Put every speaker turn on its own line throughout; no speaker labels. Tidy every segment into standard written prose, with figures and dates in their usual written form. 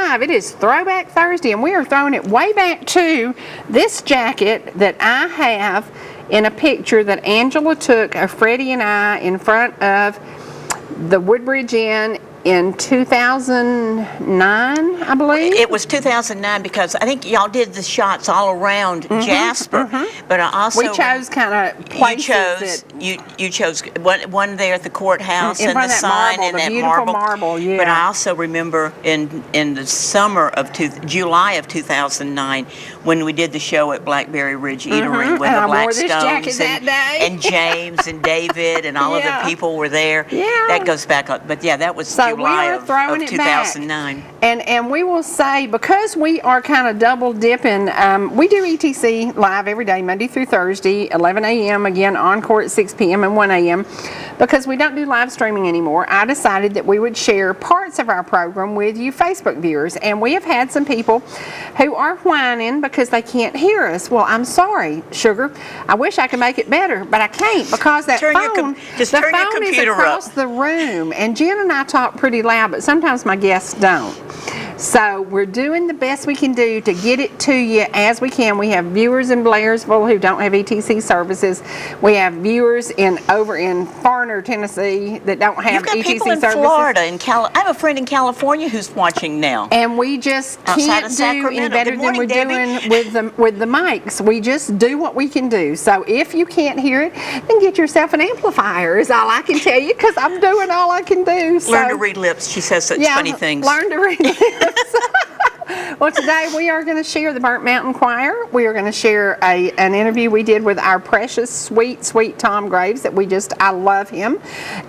live. It is Throwback Thursday, and we are throwing it way back to this jacket that I have in a picture that Angela took of Freddie and I in front of the Woodbridge Inn in 2009, I believe.
It was 2009 because I think y'all did the shots all around Jasper, but I also
we chose kind of places
you chose one there at the courthouse
in
and the sign and that
marble. Yeah.
But I also remember in the summer of July of 2009 when we did the show at Blackberry Ridge Eatery with the Blackstones and James and David and all of the people were there.
Yeah.
That goes back, but yeah, that was July of 2009.
And we will say, because we are kind of double dipping, we do ETC live every day, Monday through Thursday, 11 a.m., again, encore at 6 p.m. and 1 a.m. Because we don't do live streaming anymore, I decided that we would share parts of our program with you Facebook viewers. And we have had some people who are whining because they can't hear us. Well, I'm sorry, sugar. I wish I could make it better, but I can't because that phone is across the room. And Jen and I talk pretty loud, but sometimes my guests don't. So we're doing the best we can do to get it to you as we can. We have viewers in Blairsville who don't have ETC services. We have viewers over in Farner, Tennessee that don't have ETC services.
You've got people in Florida and I have a friend in California who's watching now.
And we just can't do any better than we're doing with the mics. We just do what we can do. So if you can't hear it, then get yourself an amplifier is all I can tell you, because I'm doing all I can do. So,
learn to read lips. She says such funny things.
Learn to read lips. Well, today we are going to share the Burnt Mountain Choir. We are going to share an interview we did with our precious, sweet, sweet Tom Graves that I love him.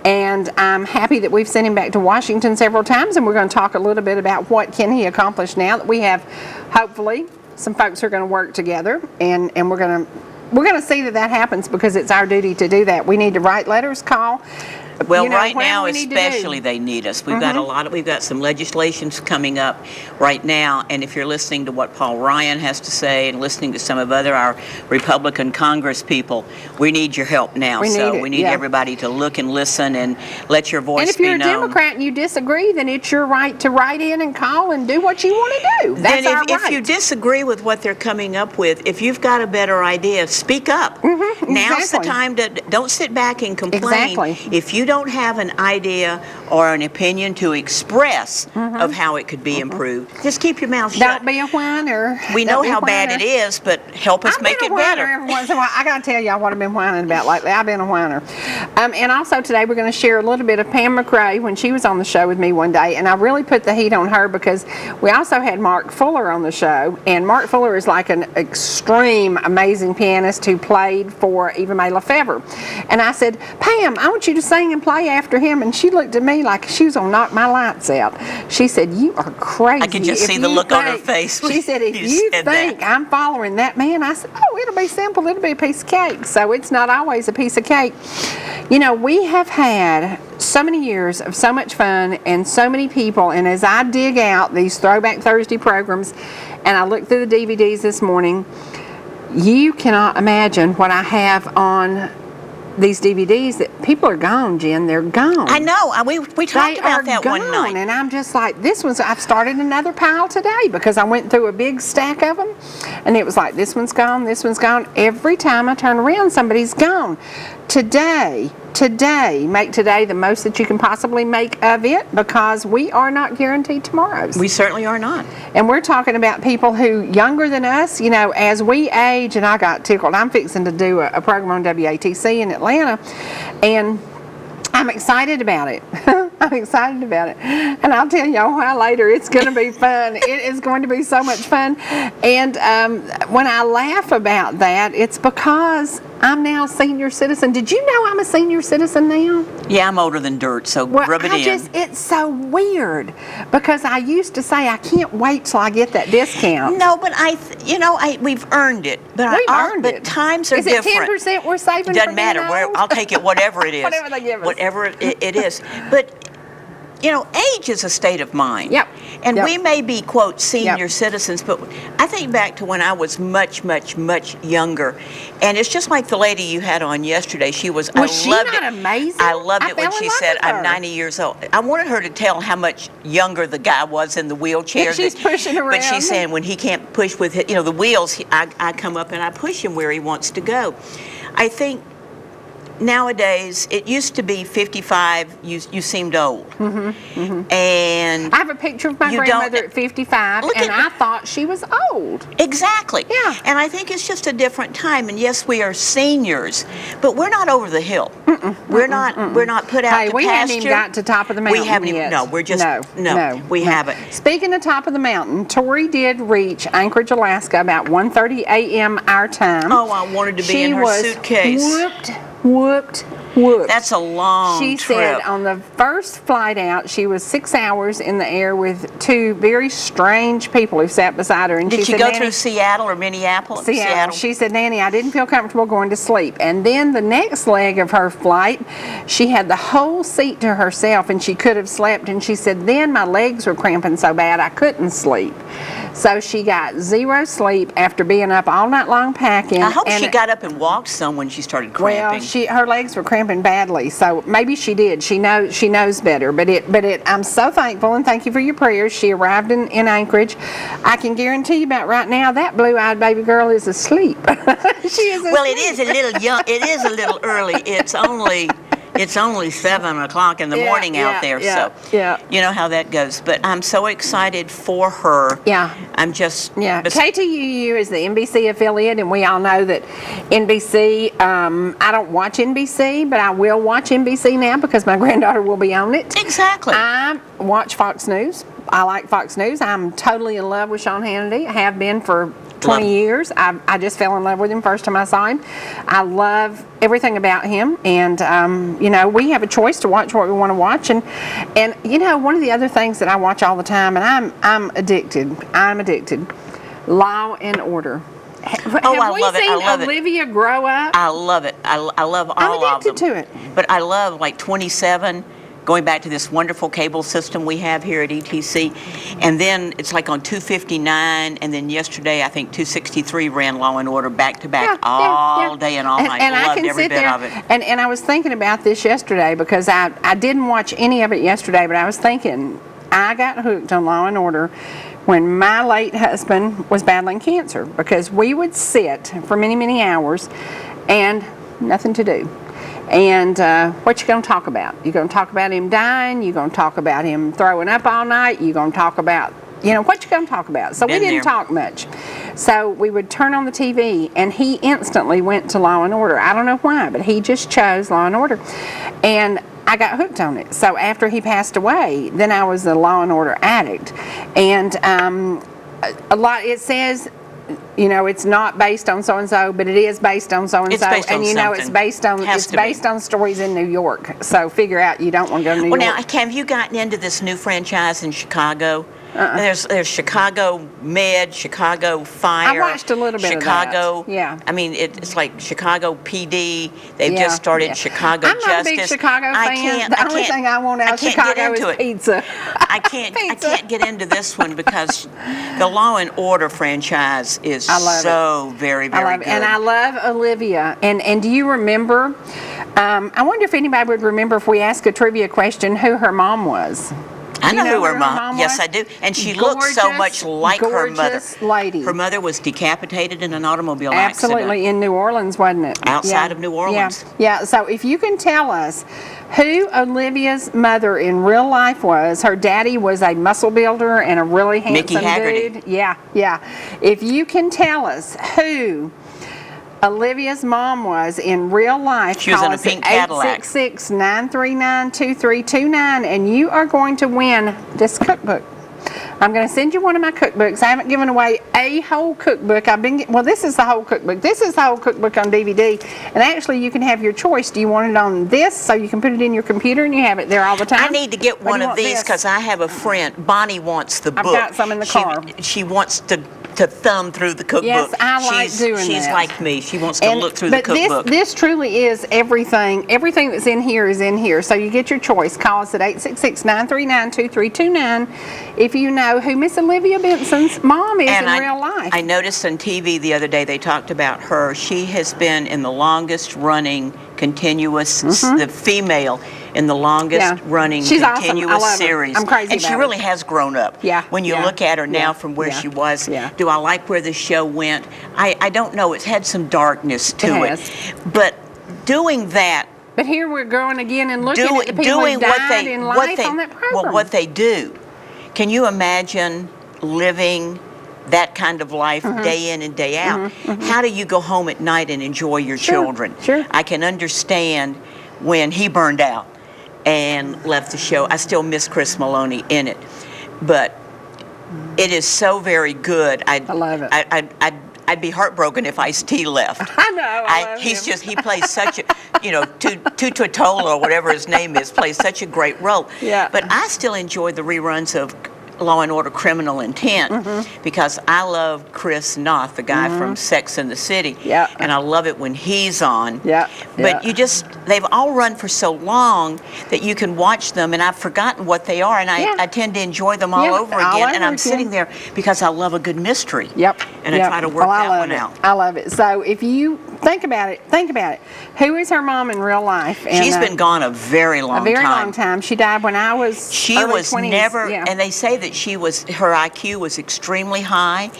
And I'm happy that we've sent him back to Washington several times, and we're going to talk a little bit about what can he accomplish now that we have, hopefully, some folks who are going to work together, and we're going to see that happens, because it's our duty to do that. We need to write letters, call.
Well, right now especially they need us. We've got some legislations coming up right now, and if you're listening to what Paul Ryan has to say and listening to some of our Republican Congress people, we need your help now. We need everybody to look and listen and let your voice be known.
And if you're a Democrat and you disagree, then it's your right to write in and call and do what you want to do. That's our right.
If you disagree with what they're coming up with, if you've got a better idea, speak up. Now's the time to don't sit back and complain.
Exactly.
If you don't have an idea or an opinion to express of how it could be improved, just keep your mouth shut.
Don't be a whiner.
We know how bad it is, but help us make it better.
Every once in a while. I got to tell you what I've been whining about lately. I've been a whiner. And also today we're going to share a little bit of Pam McRae when she was on the show with me one day, and I really put the heat on her because we also had Mark Fuller on the show, and Mark Fuller is like an extreme amazing pianist who played for Eva Mae Lefebvre. And I said, Pam, I want you to sing and play after him. And she looked at me like she was gonna knock my lights out. She said, you are crazy.
I could just see the look on her face.
She said, if you think I'm following that man, I said, oh, it'll be simple. It'll be a piece of cake. So it's not always a piece of cake. You know, we have had so many years of so much fun and so many people, and as I dig out these Throwback Thursday programs and I looked through the DVDs this morning, you cannot imagine what I have on these DVDs that people are gone, Jen. They're gone.
I know. We talked about that one night.
And I'm just like, I've started another pile today because I went through a big stack of them, and it was like, this one's gone, this one's gone. Every time I turn around, somebody's gone. Today, make today the most that you can possibly make of it, because we are not guaranteed tomorrows.
We certainly are not.
And we're talking about people who younger than us, you know, as we age, and I got tickled. I'm fixing to do a program on WATC in Atlanta, and I'm excited about it. I'm excited about it. And I'll tell y'all why later. It's going to be fun. It is going to be so much fun. And when I laugh about that, it's because I'm now a senior citizen. Did you know I'm a senior citizen now?
Yeah, I'm older than dirt, so rub it in.
It's so weird, because I used to say I can't wait till I get that discount.
No, but we've earned it. But
we've earned it.
But times are different.
Is it 10% we're saving?
Doesn't matter. I'll take it whatever it is.
Whatever they give us.
Whatever it is. But age is a state of mind.
Yep.
And
Yep.
we may be, quote, senior
Yep.
citizens, but I think back to when I was much, much, much younger. And it's just like the lady you had on yesterday. She was,
Was
I
she
loved
not
it.
amazing?
I loved it when
fell in
she
love
said,
with her.
I'm 90 years old. I wanted her to tell how much younger the guy was in the wheelchair.
She's pushing around.
But she's saying when he can't push with, the wheels, I come up and I push him where he wants to go. I think nowadays, it used to be 55, you seemed old. And
I have a picture of my
You
grandmother
don't-
at 55,
Look
and
at-
I thought she was old.
exactly.
Yeah.
And I think it's just a different time. And yes, we are seniors, but we're not over the hill. We're not put out
Hey,
to
we
pasture.
haven't even got to top of the mountain
We haven't
yet.
even, no, we're just, we haven't.
Speaking of top of the mountain, Tori did reach Anchorage, Alaska about 1:30 a.m. our time.
Oh, I wanted to be in her suitcase.
Whooped.
That's a long
She
trip.
said on the first flight out, she was 6 hours in the air with two very strange people who sat beside her. And
Did
she
she
said,
go
"Nanny,"
through Seattle or Minneapolis?
Seattle. She said, "Nanny, I didn't feel comfortable going to sleep." And then the next leg of her flight, she had the whole seat to herself and she could have slept. And she said, then my legs were cramping so bad I couldn't sleep. So she got zero sleep after being up all night long packing.
I hope she got up and walked some when she started cramping.
Well, her legs were cramping badly, so maybe she did. She knows better. But I'm so thankful and thank you for your prayers. She arrived in Anchorage. I can guarantee you about right now that blue-eyed baby girl is asleep. She is asleep.
Well, it is a little young. It is a little early. It's only 7 o'clock in the morning out there. So you know how that goes. But I'm so excited for her.
Yeah.
I'm just.
Yeah. KTUU is the NBC affiliate, and we all know that NBC. I don't watch NBC, but I will watch NBC now because my granddaughter will be on it.
Exactly.
I watch Fox News. I like Fox News. I'm totally in love with Sean Hannity. I have been for 20 years. I just fell in love with him first time I saw him. I love everything about him, and we have a choice to watch what we want to watch. And one of the other things that I watch all the time, and I'm addicted. Law and Order. Have
I
we
love it.
seen
I love
Olivia grow up?
I love it. I love all of them.
I'm addicted to it.
But I love like 27. Going back to this wonderful cable system we have here at ETC. And then it's like on 259, and then yesterday I think 263 ran Law and Order back to back all day and all night.
And I
loved
can
every
sit
bit
there,
of it.
and I was thinking about this yesterday because I didn't watch any of it yesterday, but I was thinking I got hooked on Law and Order when my late husband was battling cancer, because we would sit for many, many hours and nothing to do. And what you going to talk about? You're going to talk about him dying. You're going to talk about him throwing up all night. You're going to talk about, what you going to talk about? So we didn't talk much. So we would turn on the TV, and he instantly went to Law and Order. I don't know why, but he just chose Law and Order. And I got hooked on it. So after he passed away, then I was a Law and Order addict. And it says, it's not based on so and so, but it is based on so and so,
and
it's based on stories in New York. So figure out you don't want to go to New York.
Well, now, have you gotten into this new franchise in Chicago? There's Chicago Med, Chicago Fire.
I watched a little bit
Chicago,
of that. Yeah.
I mean, it's like Chicago PD. They've just started Chicago Justice.
I'm not a big Chicago fan. The only thing I want out of Chicago is pizza.
I can't get into this one because the Law and Order franchise is so very, very good.
And I love Olivia. And do you remember? I wonder if anybody would remember if we asked a trivia question who her mom was.
I know who her mom was. Yes, I do. And she looks so much like her mother.
Gorgeous lady.
Her mother was decapitated in an automobile
accident. Absolutely, in New Orleans, wasn't it?
Outside of New Orleans.
Yeah. So if you can tell us who Olivia's mother in real life was, her daddy was a muscle builder and a really handsome
Mickey Haggerty.
dude. Yeah. If you can tell us who Olivia's mom was in real life,
she was in a pink Cadillac.
866-939-2329, and you are going to win this cookbook. I'm going to send you one of my cookbooks. I haven't given away a whole cookbook. This is the whole cookbook. This is the whole cookbook on DVD. And actually, you can have your choice. Do you want it on this so you can put it in your computer and you have it there all the time?
I need to get one of these because I have a friend. Bonnie wants the book.
I've got some in the car.
She wants to to thumb through the cookbook.
Yes, I like doing that.
She's like me. She wants to look through the cookbook.
This truly is everything. Everything that's in here is in here. So you get your choice. Call us at 866-939-2329 if you know who Miss Olivia Benson's mom is in real life.
I noticed on TV the other day they talked about her. She has been in the longest running continuous, the female in the longest running continuous series.
I'm crazy
and she really has grown up.
Yeah.
When you look at her now from where she was, do I like where the show went? I don't know. It's had some darkness to it. But doing that.
But here we're going again and looking at the people who died in life on that program.
Well, what they do. Can you imagine living that kind of life day in and day out? How do you go home at night and enjoy your children?
Sure.
I can understand when he burned out and left the show. I still miss Chris Maloney in it, but it is so very good.
I love it.
I'd be heartbroken if Ice-T left.
I know.
He plays such a, Tutu Tola or whatever his name is, plays such a great role.
Yeah.
But I still enjoy the reruns of Law and Order Criminal Intent because I love Chris Noth, the guy from Sex and the City.
Yeah.
And I love it when he's on.
Yeah.
But they've all run for so long that you can watch them, and I've forgotten what they are, and I tend to enjoy them all over again. And I'm sitting there because I love a good mystery.
Yep.
And I try to work that one out.
I love it. So if you think about it. Who is her mom in real life? And,
she's been gone a very long time.
A very long time. She died when I was early 20s.
Never, and they say that her IQ was extremely high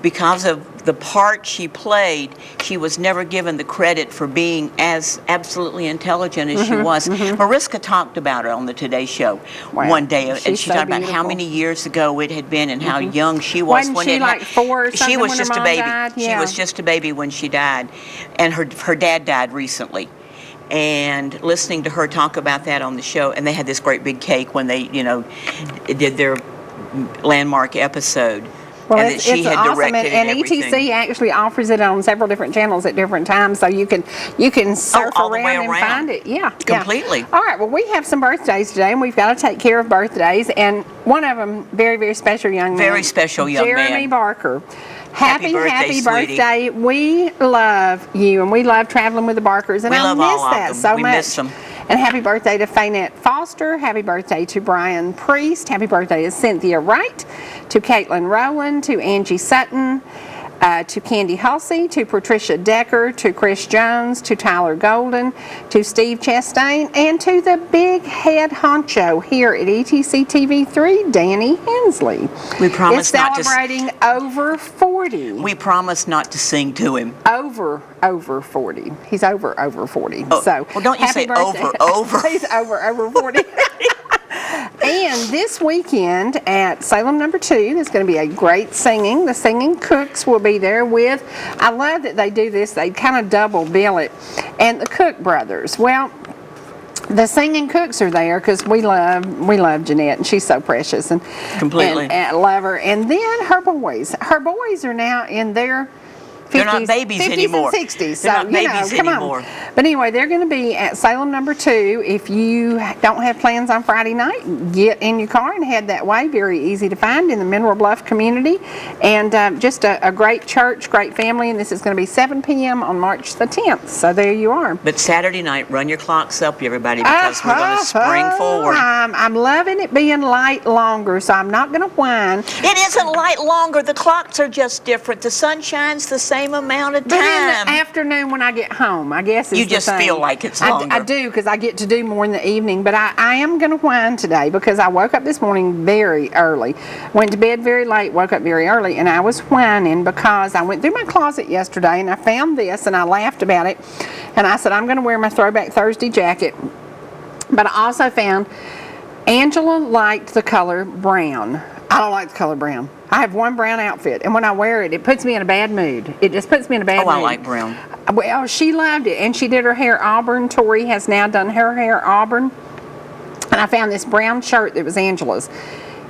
because of the part she played. She was never given the credit for being as absolutely intelligent as she was. Mariska talked about her on the Today Show one day, and she talked about how many years ago it had been and how young she was.
Wasn't she like 4 or something?
She was
when
just
her
a
mom
baby.
Died?
She was just a baby when she died, and her dad died recently. And listening to her talk about that on the show, and they had this great big cake when they, did their landmark episode.
Well,
and that she had
awesome,
directed
and
everything.
ETC actually offers it on several different channels at different times, so you can surf
all the way
around and find it. Yeah,
completely.
Yeah. All right, well, we have some birthdays today, and we've got to take care of birthdays, and one of them, very, very special young man.
Very special young man.
Jeremy Barker.
Happy
birthday. We love you, and we love traveling with the Barkers, and I miss that so much.
We miss them.
And happy birthday to Faynette Foster. Happy birthday to Brian Priest. Happy birthday to Cynthia Wright, to Caitlin Rowland, to Angie Sutton, to Candy Hussey, to Patricia Decker, to Chris Jones, to Tyler Golden, to Steve Chastain, and to the big head honcho here at ETC TV3, Danny Hensley.
We promise not to
celebrating over 40.
We promise not to sing to him.
Over 40. He's over 40.
Oh,
so
well, don't you say
birthday.
over.
He's over 40. And this weekend at Salem No. 2, there's going to be a great singing. The Singing Cooks will be there with, I love that they do this, they kind of double bill it, and the Cook brothers. Well, the Singing Cooks are there because we love Jeanette, and she's so precious. And
completely.
And love her. And then her boys are now in their 50s,
they're not babies
50s
anymore.
And 60s.
They're not babies anymore.
On. But anyway, they're going to be at Salem No. 2. If you don't have plans on Friday night, get in your car and head that way. Very easy to find in the Mineral Bluff community. And just a great church, great family. And this is going to be 7 p.m. on March the 10th. So there you are.
But Saturday night, run your clocks up, everybody, because we're going to spring forward.
I'm loving it being light longer, so I'm not going to whine.
It isn't light longer. The clocks are just different. The sun shines the same amount of time.
But in the afternoon when I get home, I guess
you just feel like it's longer.
I do, because I get to do more in the evening. But I am going to whine today because I woke up this morning very early, went to bed very late, woke up very early, and I was whining because I went through my closet yesterday and I found this and I laughed about it. And I said, I'm going to wear my Throwback Thursday jacket. But I also found Angela liked the color brown. I don't like the color brown. I have one brown outfit, and when I wear it, it puts me in a bad mood. It just puts me in a bad mood.
Oh, I like brown.
Well, she loved it, and she did her hair auburn. Tori has now done her hair auburn. And I found this brown shirt that was Angela's,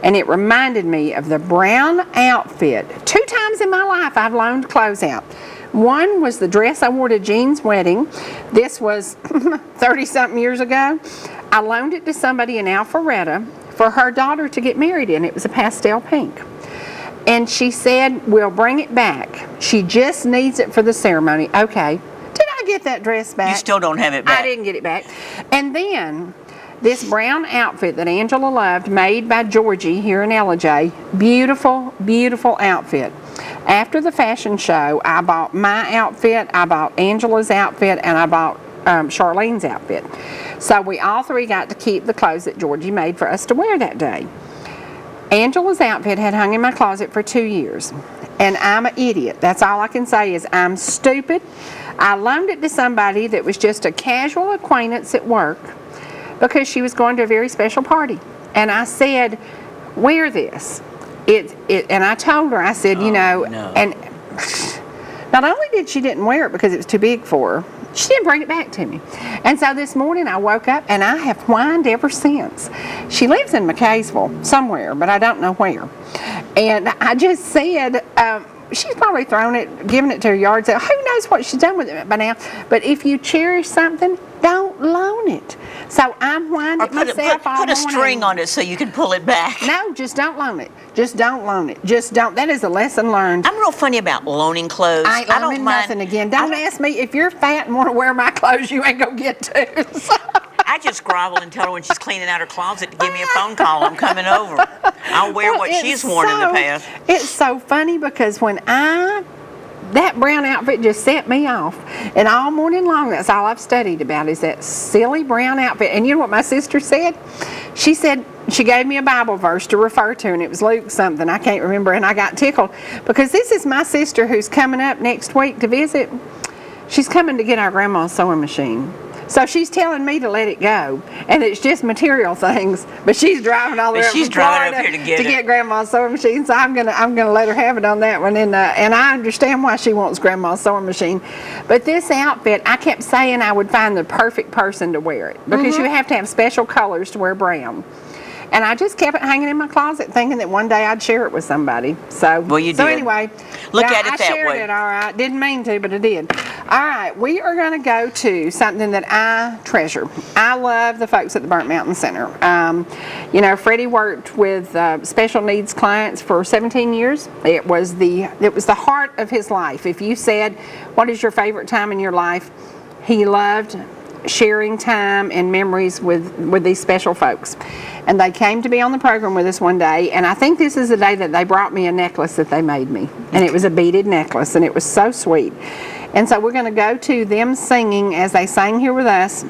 and it reminded me of the brown outfit. 2 times in my life I've loaned clothes out. One was the dress I wore to Jean's wedding. This was 30-something years ago. I loaned it to somebody in Alpharetta for her daughter to get married in. It was a pastel pink. And she said, we'll bring it back. She just needs it for the ceremony. Okay. Did I get that dress back?
You still don't have it back.
I didn't get it back. And then this brown outfit that Angela loved, made by Georgie here in LJ. Beautiful, beautiful outfit. After the fashion show, I bought my outfit, I bought Angela's outfit, and I bought Charlene's outfit. So we all three got to keep the clothes that Georgie made for us to wear that day. Angela's outfit had hung in my closet for 2 years, and I'm an idiot. That's all I can say is I'm stupid. I loaned it to somebody that was just a casual acquaintance at work because she was going to a very special party. And I said, wear this. And I told her, I said,
no.
And not only did she didn't wear it because it was too big for her, she didn't bring it back to me. And so this morning I woke up and I have whined ever since. She lives in McKaysville somewhere, but I don't know where. And I just said, she's probably thrown it, given it to her yard sale. Who knows what she's done with it by now? But if you cherish something, don't loan it. So I'm whining at myself all morning.
Put a string on it so you can pull it back.
No, just don't loan it. Just don't loan it. Just don't. That is a lesson learned.
I'm real funny about loaning clothes.
I ain't loaning nothing again. Don't ask me if you're fat and want to wear my clothes. You ain't gonna get to. So.
I just grovel and tell her when she's cleaning out her closet to give me a phone call. I'm coming over. I'll wear what she's worn in the past.
It's so funny because when that brown outfit just set me off. And all morning long, that's all I've studied about is that silly brown outfit. And you know what my sister said? She said, she gave me a Bible verse to refer to, and it was Luke something. I can't remember, and I got tickled. Because this is my sister who's coming up next week to visit. She's coming to get our grandma's sewing machine. So she's telling me to let it go, and it's just material things. But she's driving all the way up from Florida to get Grandma's sewing machine. So I'm gonna let her have it on that one. And I understand why she wants Grandma's sewing machine. But this outfit, I kept saying I would find the perfect person to wear it because you have to have special colors to wear brown. And I just kept it hanging in my closet, thinking that one day I'd share it with somebody. So,
well, you did.
So anyway,
look at it that way.
I shared it, all right. Didn't mean to, but I did. All right, we are going to go to something that I treasure. I love the folks at the Burnt Mountain Center. Freddie worked with special needs clients for 17 years. It was the heart of his life. If you said, "What is your favorite time in your life?" He loved sharing time and memories with these special folks. And they came to be on the program with us one day, and I think this is the day that they brought me a necklace that they made me. And it was a beaded necklace, and it was so sweet. And so we're going to go to them singing as they sang here with us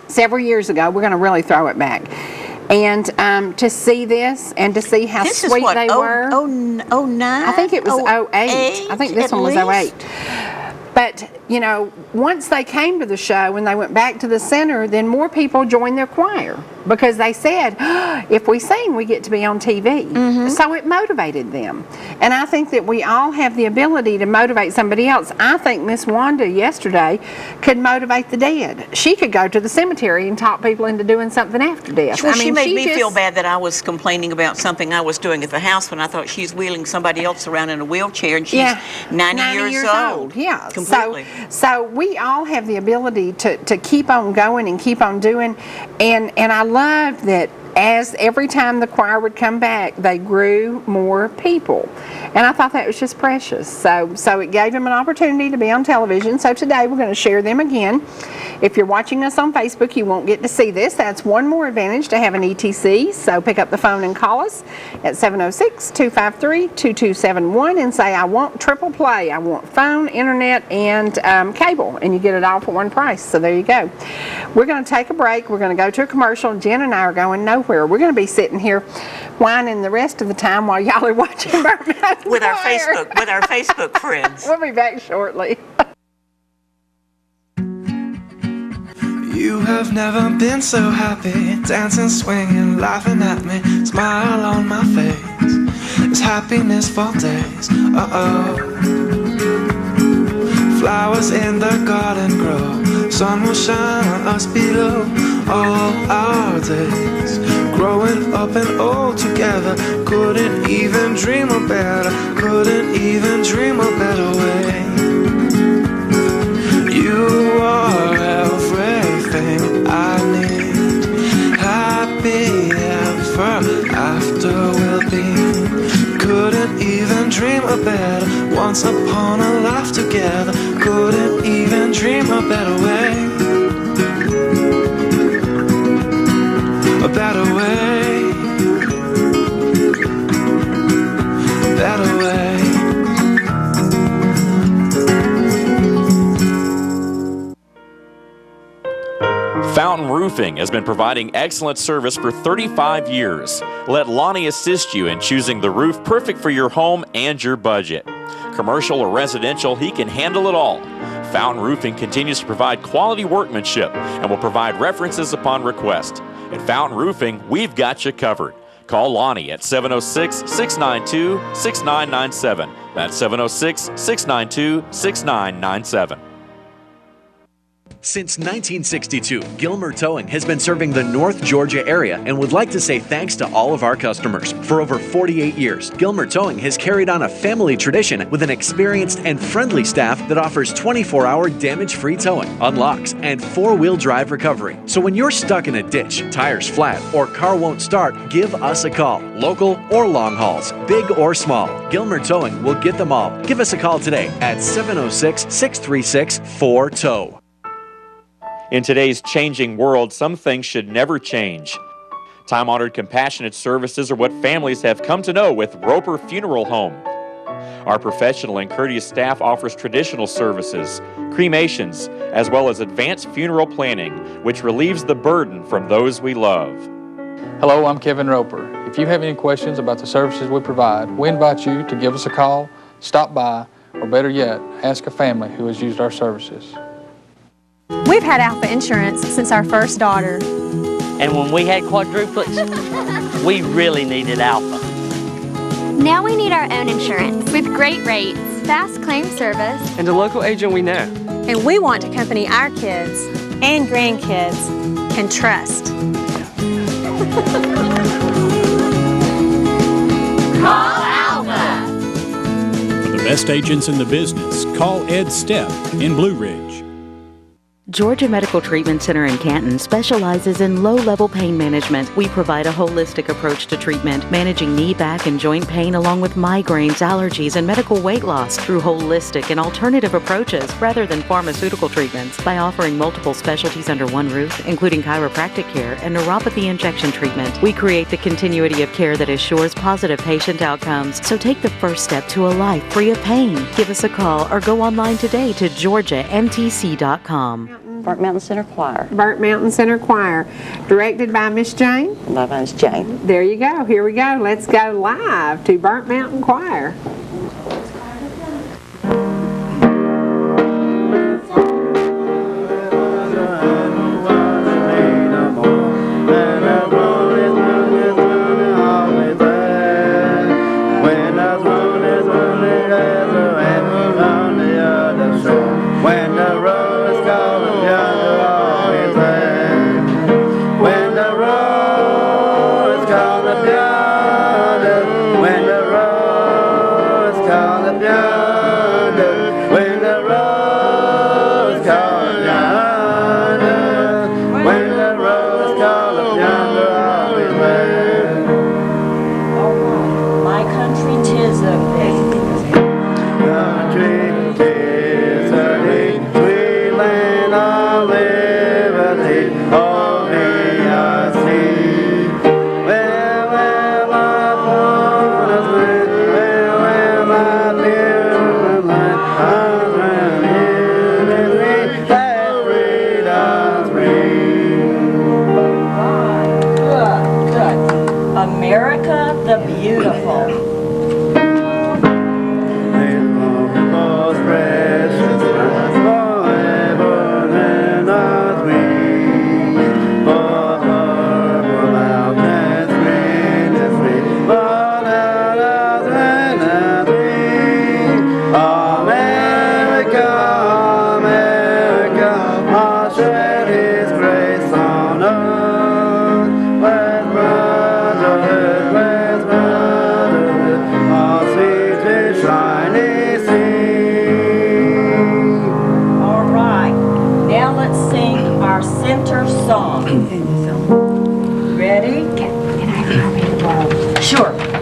several years ago. We're going to really throw it back. And to see this and to see how sweet they were.
09?
I think it was 08. I think this one was 08. But, once they came to the show and they went back to the center, then more people joined their choir because they said, if we sing, we get to be on TV. So it motivated them. And I think that we all have the ability to motivate somebody else. I think Miss Wanda yesterday could motivate the dead. She could go to the cemetery and talk people into doing something after death.
Well, she made me feel bad that I was complaining about something I was doing at the house when I thought she's wheeling somebody else around in a wheelchair and she's 90 years old.
Yeah.
Completely.
So we all have the ability to keep on going and keep on doing. And I love that as every time the choir would come back, they grew more people. And I thought that was just precious. So it gave them an opportunity to be on television. So today we're going to share them again. If you're watching us on Facebook, you won't get to see this. That's one more advantage to have an ETC. So pick up the phone and call us at 706-253-2271 and say, I want triple play. I want phone, internet, and cable. And you get it all for one price. So there you go. We're going to take a break. We're going to go to a commercial. Jen and I are going nowhere. We're going to be sitting here whining the rest of the time while y'all are watching Burnt Mountain
with our Facebook friends.
We'll be back shortly.
You have never been so happy, dancing, swinging, laughing at me, smile on my face. It's happiness for days. Flowers in the garden grow, sun will shine on us below. All our days, growing up and old together, couldn't even dream a better, couldn't even dream a better way. You are everything I need, happy ever after we'll be, couldn't even a better. Once upon a life together, couldn't even dream a better way. A better way. A better way.
Fountain Roofing has been providing excellent service for 35 years. Let Lonnie assist you in choosing the roof perfect for your home and your budget. Commercial or residential, he can handle it all. Fountain Roofing continues to provide quality workmanship and will provide references upon request. At Fountain Roofing, we've got you covered. Call Lonnie at 706-692-6997. That's 706-692-6997.
Since 1962, Gilmer Towing has been serving the North Georgia area and would like to say thanks to all of our customers. For over 48 years, Gilmer Towing has carried on a family tradition with an experienced and friendly staff that offers 24-hour damage-free towing, unlocks, and four-wheel drive recovery. So when you're stuck in a ditch, tires flat, or car won't start, give us a call. Local or long hauls, big or small, Gilmer Towing will get them all. Give us a call today at 706-636-4TOW.
In today's changing world, some things should never change. Time-honored compassionate services are what families have come to know with Roper Funeral Home. Our professional and courteous staff offers traditional services, cremations, as well as advanced funeral planning, which relieves the burden from those we love.
Hello, I'm Kevin Roper. If you have any questions about the services we provide, we invite you to give us a call, stop by, or better yet, ask a family who has used our services.
We've had Alpha Insurance since our first daughter.
And when we had quadruplets, we really needed Alpha.
Now we need our own insurance with great rates, fast claim service,
and a local agent we know.
And we want a company our kids and grandkids can trust.
Call Alpha!
For the best agents in the business, call Ed Stepp in Blue Ridge.
Georgia Medical Treatment Center in Canton specializes in low-level pain management. We provide a holistic approach to treatment, managing knee, back, and joint pain along with migraines, allergies, and medical weight loss through holistic and alternative approaches rather than pharmaceutical treatments. By offering multiple specialties under one roof, including chiropractic care and neuropathy injection treatment, we create the continuity of care that assures positive patient outcomes. So take the first step to a life free of pain. Give us a call or go online today to georgiamtc.com.
Burnt Mountain Center Choir.
Burnt Mountain Center Choir, directed by Miss Jane.
My name's Jane.
There you go. Here we go. Let's go live to Burnt Mountain Choir.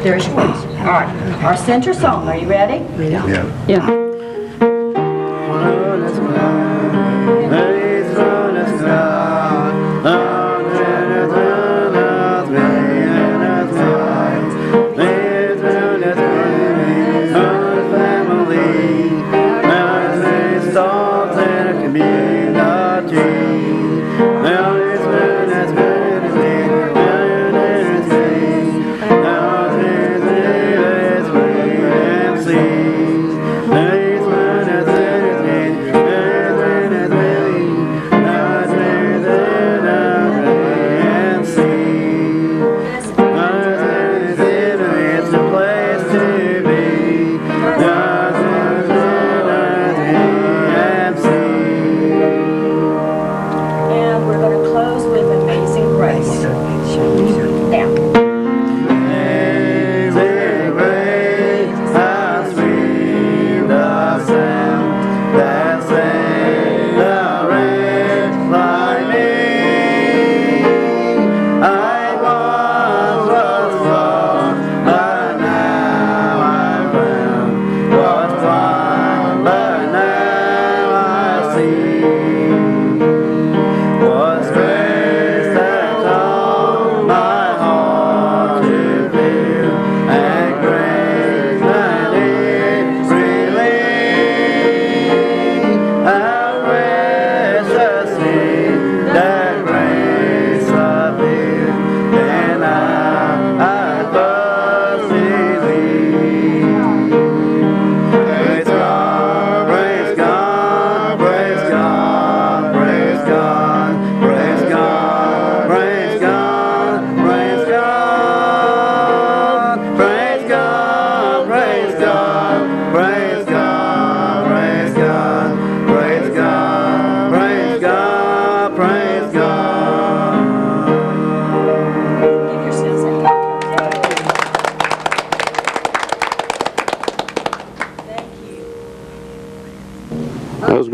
Cherie Show. All right, our center song. Are you ready? Yeah.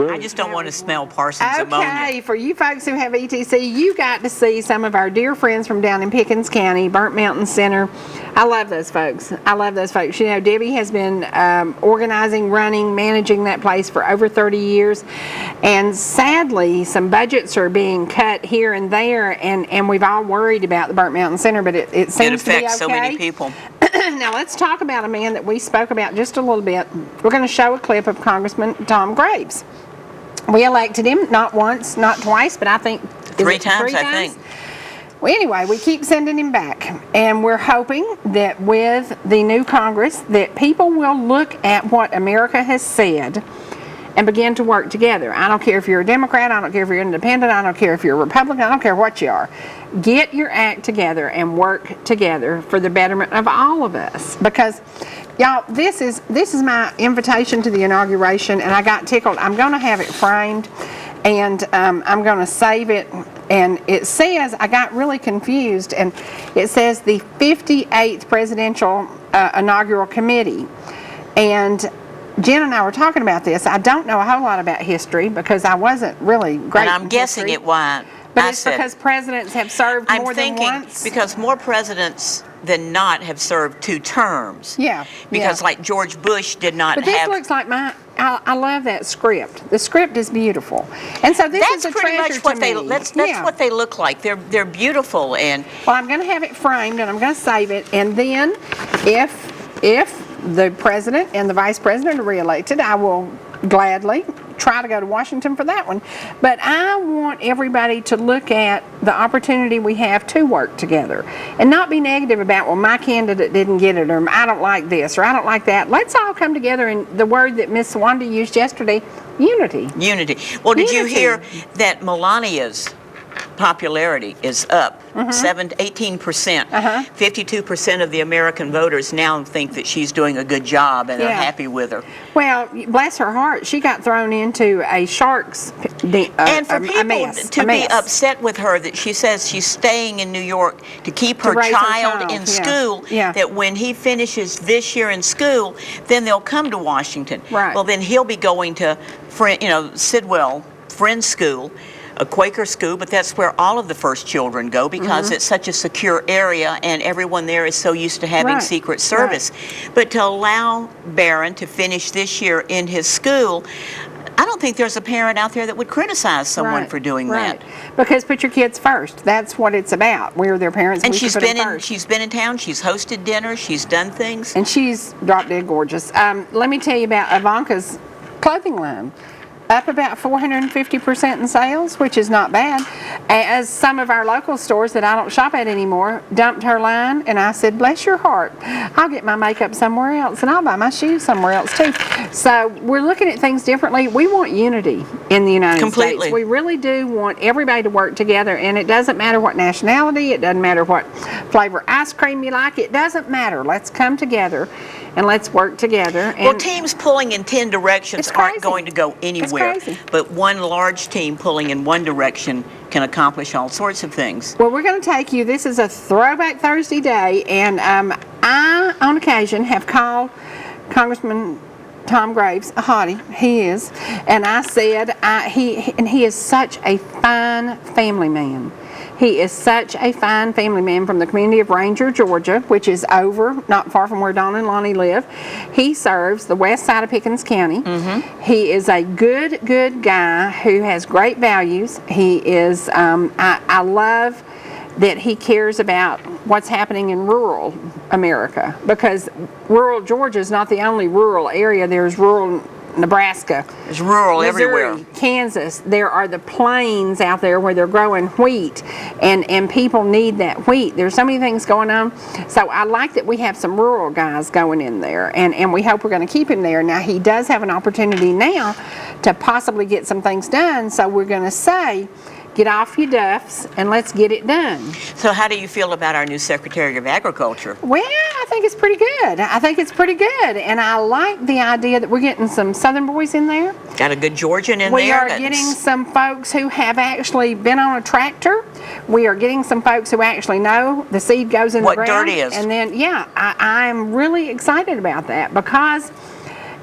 I just don't want to smell Parsons ammonia.
Okay, for you folks who have ETC, you got to see some of our dear friends from down in Pickens County, Burnt Mountain Center. I love those folks. You know, Debbie has been organizing, running, managing that place for over 30 years. And sadly, some budgets are being cut here and there, and we've all worried about the Burnt Mountain Center, but it seems to be okay.
It affects so many people.
Now let's talk about a man that we spoke about just a little bit. We're going to show a clip of Congressman Tom Graves. We elected him not once, not twice, but I think
three times. I think.
Well, anyway, we keep sending him back, and we're hoping that with the new Congress that people will look at what America has said and begin to work together. I don't care if you're a Democrat, I don't care if you're independent, I don't care if you're a Republican, I don't care what you are. Get your act together and work together for the betterment of all of us. Because, y'all, this is my invitation to the inauguration, and I got tickled. I'm going to have it framed, and I'm going to save it. And it says, I got really confused, and it says the 58th Presidential Inaugural Committee. And Jen and I were talking about this. I don't know a whole lot about history because I wasn't really great.
And I'm guessing it why.
But it's because presidents have served more than once.
I'm thinking because more presidents than not have served 2 terms.
Yeah.
Because like George Bush did not have.
But this looks like I love that script. The script is beautiful. And so this is a treasure to me.
That's what they look like. They're beautiful. And
well, I'm going to have it framed and I'm going to save it. And then if the president and the vice president are reelected, I will gladly try to go to Washington for that one. But I want everybody to look at the opportunity we have to work together and not be negative about, well, my candidate didn't get it, or I don't like this, or I don't like that. Let's all come together, and the word that Miss Wanda used yesterday, unity.
Unity. Well, did you hear that Melania's popularity is up 18%. 52% of the American voters now think that she's doing a good job and are happy with her.
Well, bless her heart, she got thrown into a shark's
and for people to be upset with her that she says she's staying in New York to keep her child in school, that when he finishes this year in school, then they'll come to Washington.
Right.
Well, then he'll be going to Sidwell Friends School. a Quaker school, but that's where all of the first children go because it's such a secure area and everyone there is so used to having Secret Service. But to allow Barron to finish this year in his school, I don't think there's a parent out there that would criticize someone for doing that.
Because put your kids first. That's what it's about. We're their parents.
And
she's been
in town. She's hosted dinners. She's done things.
And she's drop dead gorgeous. Let me tell you about Ivanka's clothing line. Up about 450% in sales, which is not bad. As some of our local stores that I don't shop at anymore dumped her line, and I said, bless your heart, I'll get my makeup somewhere else, and I'll buy my shoes somewhere else too. So we're looking at things differently. We want unity in the United States. We really do want everybody to work together, and it doesn't matter what nationality, it doesn't matter what flavor ice cream you like, it doesn't matter. Let's come together and let's work together.
Well, teams pulling in 10 directions aren't going to go anywhere. But one large team pulling in one direction can accomplish all sorts of things.
Well, we're going to take you, this is a Throwback Thursday day, and I, on occasion, have called Congressman Tom Graves a hottie. He is. And I said, he is such a fine family man. He is such a fine family man from the community of Ranger, Georgia, which is over, not far from where Donna and Lonnie live. He serves the west side of Pickens County. He is a good guy who has great values. He is, I love that he cares about what's happening in rural America, because rural Georgia is not the only rural area. There's rural Nebraska.
It's rural
Missouri,
everywhere.
Kansas. There are the plains out there where they're growing wheat, and people need that wheat. There's so many things going on. So I like that we have some rural guys going in there, and we hope we're going to keep him there. Now, he does have an opportunity now to possibly get some things done, so we're going to say, get off your duffs and let's get it done.
So how do you feel about our new Secretary of Agriculture?
Well, I think it's pretty good. And I like the idea that we're getting some Southern boys in there.
Got a good Georgian in there.
We are getting some folks who have actually been on a tractor. We are getting some folks who actually know the seed goes in the ground.
What dirt is.
And then, I'm really excited about that, because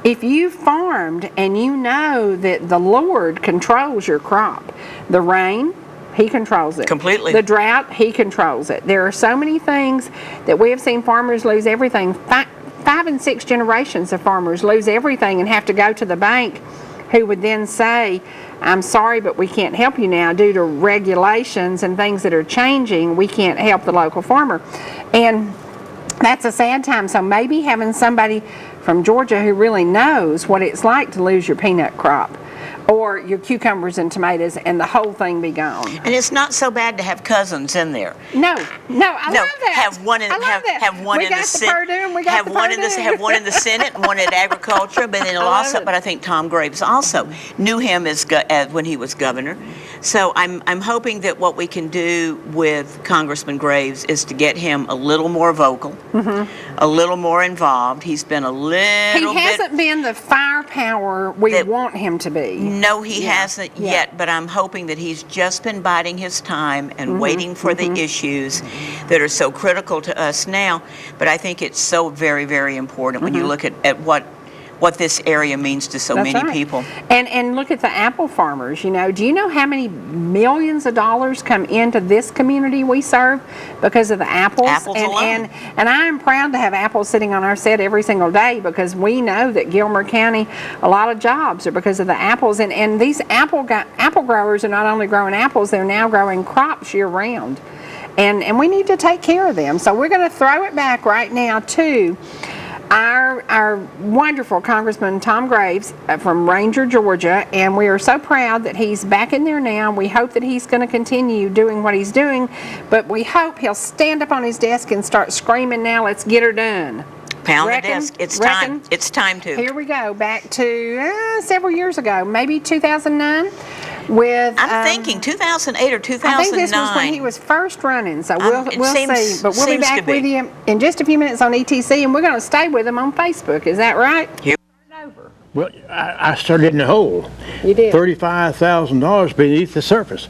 if you farmed and you know that the Lord controls your crop, the rain, He controls it.
Completely.
The drought, He controls it. There are so many things that we have seen farmers lose everything. 5 and 6 generations of farmers lose everything and have to go to the bank, who would then say, I'm sorry, but we can't help you now due to regulations and things that are changing. We can't help the local farmer. And that's a sad time. So maybe having somebody from Georgia who really knows what it's like to lose your peanut crop or your cucumbers and tomatoes and the whole thing be gone.
And it's not so bad to have cousins in there.
No, I love that.
Have one in the Senate. Have one in the Senate and one at Agriculture, but then but I think Tom Graves also knew him as when he was governor. So I'm hoping that what we can do with Congressman Graves is to get him a little more vocal, a little more involved. He's been a little
He hasn't been the firepower we want him to be.
No, he hasn't yet, but I'm hoping that he's just been biding his time and waiting for the issues that are so critical to us now. But I think it's so very, very important when you look at what this area means to so many people.
And look at the apple farmers. Do you know how many millions of dollars come into this community we serve because of the apples?
Apples alone.
And I am proud to have apples sitting on our set every single day, because we know that Gilmer County, a lot of jobs are because of the apples. And these apple growers are not only growing apples, they're now growing crops year round. And we need to take care of them. So we're going to throw it back right now to our wonderful Congressman Tom Graves from Ranger, Georgia, and we are so proud that he's back in there now. We hope that he's going to continue doing what he's doing, but we hope he'll stand up on his desk and start screaming, now let's get her done.
Pound the desk. It's time. It's time to.
Here we go, back to several years ago, maybe 2009. I'm
thinking 2008 or 2009.
I think this was when he was first running, so we'll see. But we'll be back with you in just a few minutes on ETC, and we're going to stay with him on Facebook. Is that right?
Well, I started in the hole.
You did.
$35,000 beneath the surface,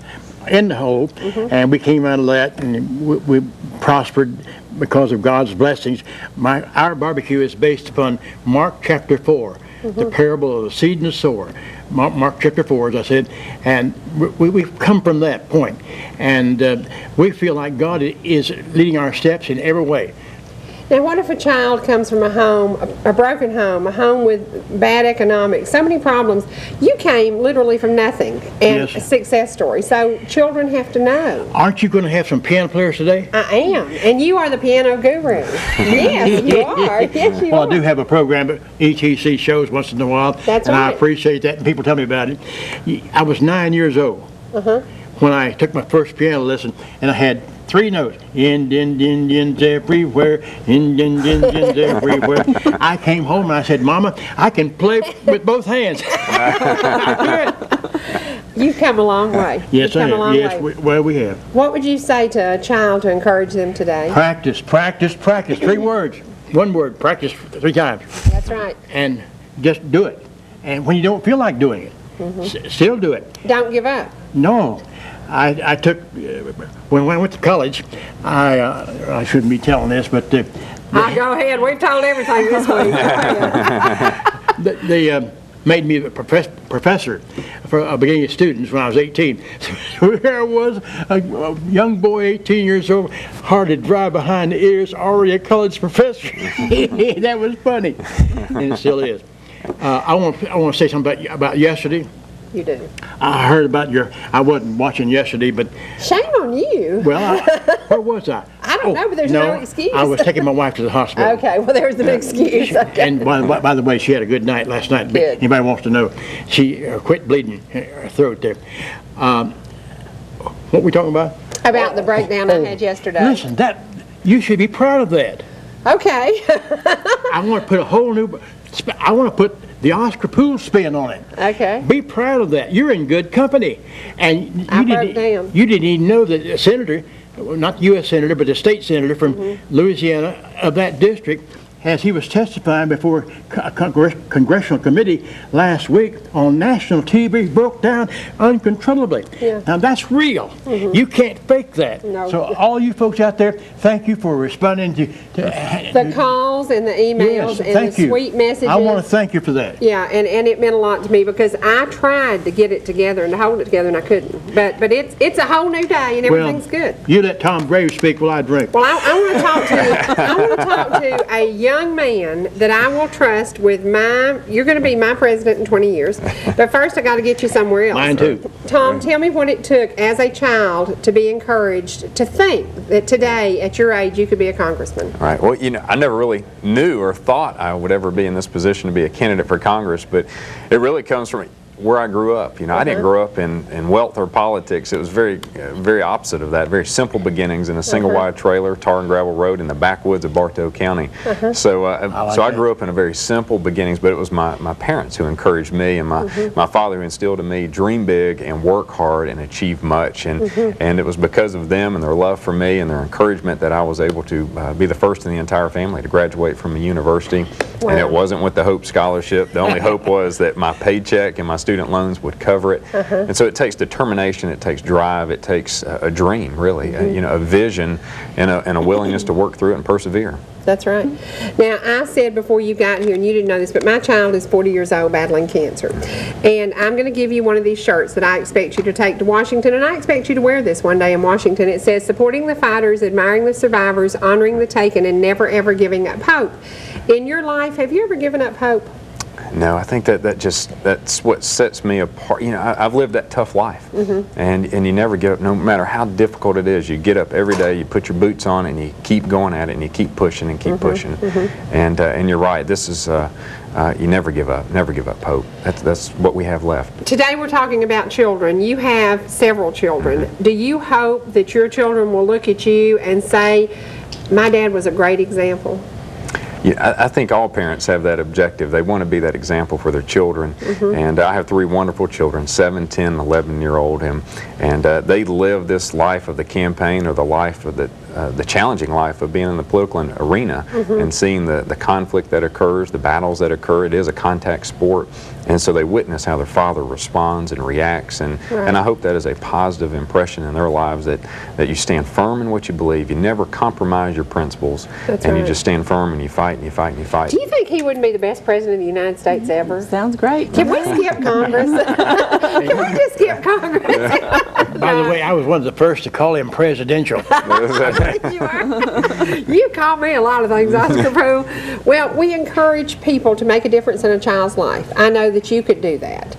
in the hole, and we came out of that, and we prospered because of God's blessings. Our barbecue is based upon Mark chapter 4, the parable of the seed and the sower. Mark chapter 4, as I said, and we've come from that point. And we feel like God is leading our steps in every way.
Now, what if a child comes from a home, a broken home, a home with bad economics, so many problems? You came literally from nothing, and
Yes.
a success story. So children have to know.
Aren't you going to have some piano players today?
I am, and you are the piano guru. Yes, you are. Yes, you
Well,
are.
I do have a program at ETC shows once in a while,
That's
and I
right.
appreciate that, and people tell me about it. I was 9 years old when I took my first piano lesson, and I had 3 notes. Indians everywhere, Indians everywhere. I came home and I said, Mama, I can play with both hands.
You've come a long way.
Yes,
You've
I
come a long
have. Yes,
way.
we have.
What would you say to a child to encourage them today?
Practice, practice, practice. 3 words. 1 word. Practice 3 times.
That's right.
And just do it. And when you don't feel like doing it, still do it.
Don't give up.
No. I took, when I went to college, I shouldn't be telling this, but
Go ahead. We've told everything this week.
they made me a professor for beginning students when I was 18. So here I was, a young boy, 18 years old, hard to drive behind the ears, already a college professor. That was funny, and it still is. I want to say something about yesterday.
You do.
I heard about I wasn't watching yesterday, but...
Shame on you.
Well, where was I?
I don't know, but there's no excuse.
I was taking my wife to the hospital.
Okay, well, there's an excuse. Okay.
And by the way, she had a good night last night.
Good.
Anybody wants to know, she quit bleeding her throat there. What we talking about?
About the breakdown I had yesterday.
Listen, you should be proud of that.
Okay.
I want to put a whole new... I want to put the Oscar Poole spin on it.
Okay.
Be proud of that. You're in good company. And
I broke down.
you didn't even know that a senator, not the U.S. senator, but the state senator from Louisiana of that district, as he was testifying before a congressional committee last week on national TV, broke down uncontrollably.
Yeah.
Now that's real. You can't fake that.
No.
So all you folks out there, thank you for responding to
The calls and the emails
Yes,
and
thank
the
you.
sweet messages.
I want to thank you for that.
Yeah, and it meant a lot to me because I tried to get it together and to hold it together and I couldn't. But it's a whole new day and everything's good.
You let Tom Graves speak while I drink.
Well, I want to talk to I want to talk to a young man that I will trust with you're going to be my president in 20 years. But first I got to get you somewhere else.
Mine too.
Tom, tell me what it took as a child to be encouraged to think that today at your age you could be a congressman.
Right. Well, I never really knew or thought I would ever be in this position to be a candidate for Congress, but it really comes from where I grew up. I didn't grow up in wealth or politics. It was very opposite of that. Very simple beginnings in a single wide trailer, tar and gravel road in the backwoods of Bartow County. So I grew up in a very simple beginnings, but it was my parents who encouraged me and my father who instilled in me dream big and work hard and achieve much. And it was because of them and their love for me and their encouragement that I was able to be the first in the entire family to graduate from a university. Wow. And it wasn't with the Hope Scholarship. The only hope was that my paycheck and my student loans would cover it. And so it takes determination, it takes drive, it takes a dream, really, a vision and a willingness to work through it and persevere.
That's right. Now, I said before you got here, and you didn't know this, but my child is 40 years old battling cancer. And I'm going to give you one of these shirts that I expect you to take to Washington, and I expect you to wear this one day in Washington. It says, supporting the fighters, admiring the survivors, honoring the taken, and never ever giving up hope. In your life, have you ever given up hope?
No, I think that's what sets me apart. I've lived that tough life, and you never give up, no matter how difficult it is. You get up every day, you put your boots on, and you keep going at it, and you keep pushing and keep pushing. And you're right. This is you never give up. Never give up hope. That's what we have left.
Today we're talking about children. You have several children. Do you hope that your children will look at you and say, "My dad was a great example"?
Yeah, I think all parents have that objective. They want to be that example for their children. And I have 3 wonderful children, 7, 10, 11-year-old, and they live this life of the campaign or the life of the challenging life of being in the political arena and seeing the conflict that occurs, the battles that occur. It is a contact sport, and so they witness how their father responds and reacts, and I hope that is a positive impression in their lives, that you stand firm in what you believe, you never compromise your principles, and you just stand firm and you fight and you fight and you fight.
Do you think he wouldn't be the best president of the United States ever?
Sounds great.
Can we skip Congress? Can we just skip Congress?
By the way, I was one of the first to call him presidential.
You are. You call me a lot of things, Oscar Poe. Well, we encourage people to make a difference in a child's life. I know that you could do that.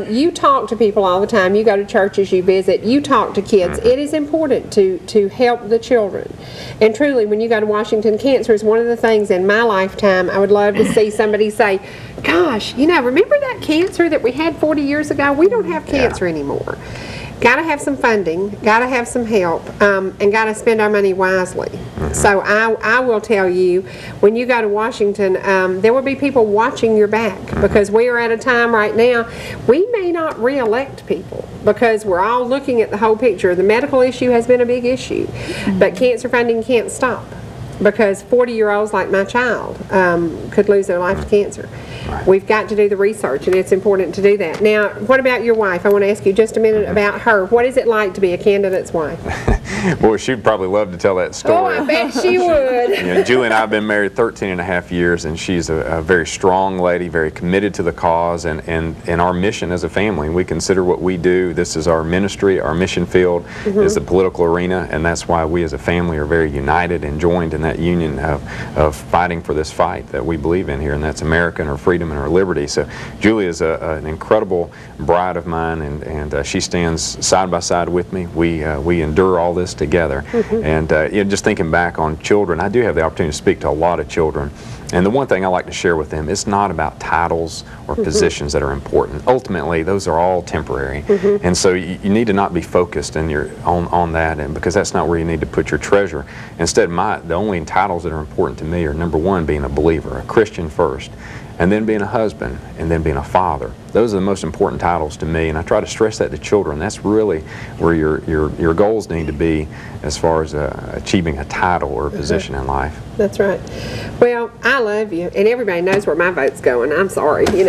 You talk to people all the time. You go to churches, you visit, you talk to kids. It is important to help the children. And truly, when you go to Washington, cancer is one of the things in my lifetime I would love to see somebody say, gosh, remember that cancer that we had 40 years ago? We don't have cancer anymore. Got to have some funding, got to have some help, and got to spend our money wisely. So I will tell you, when you go to Washington, there will be people watching your back, because we are at a time right now, we may not re-elect people because we're all looking at the whole picture. The medical issue has been a big issue, but cancer funding can't stop, because 40-year-olds like my child could lose their life to cancer. We've got to do the research, and it's important to do that. Now, what about your wife? I want to ask you just a minute about her. What is it like to be a candidate's wife?
Boy, she'd probably love to tell that story.
Oh, I bet she would.
Julie and I have been married 13 and a half years, and she's a very strong lady, very committed to the cause and our mission as a family. We consider what we do, this is our ministry, our mission field is the political arena, and that's why we as a family are very united and joined in that union of fighting for this fight that we believe in here, and that's America and our freedom and our liberty. So Julie is an incredible bride of mine, and she stands side by side with me. We endure all this together. And just thinking back on children, I do have the opportunity to speak to a lot of children. And the one thing I like to share with them, it's not about titles or positions that are important. Ultimately, those are all temporary. And so you need to not be focused on that, and because that's not where you need to put your treasure. Instead, the only titles that are important to me are, number one, being a believer, a Christian first, and then being a husband, and then being a father. Those are the most important titles to me, and I try to stress that to children. That's really where your goals need to be as far as achieving a title or a position in life.
That's right. Well, I love you, and everybody knows where my vote's going. I'm sorry, duh.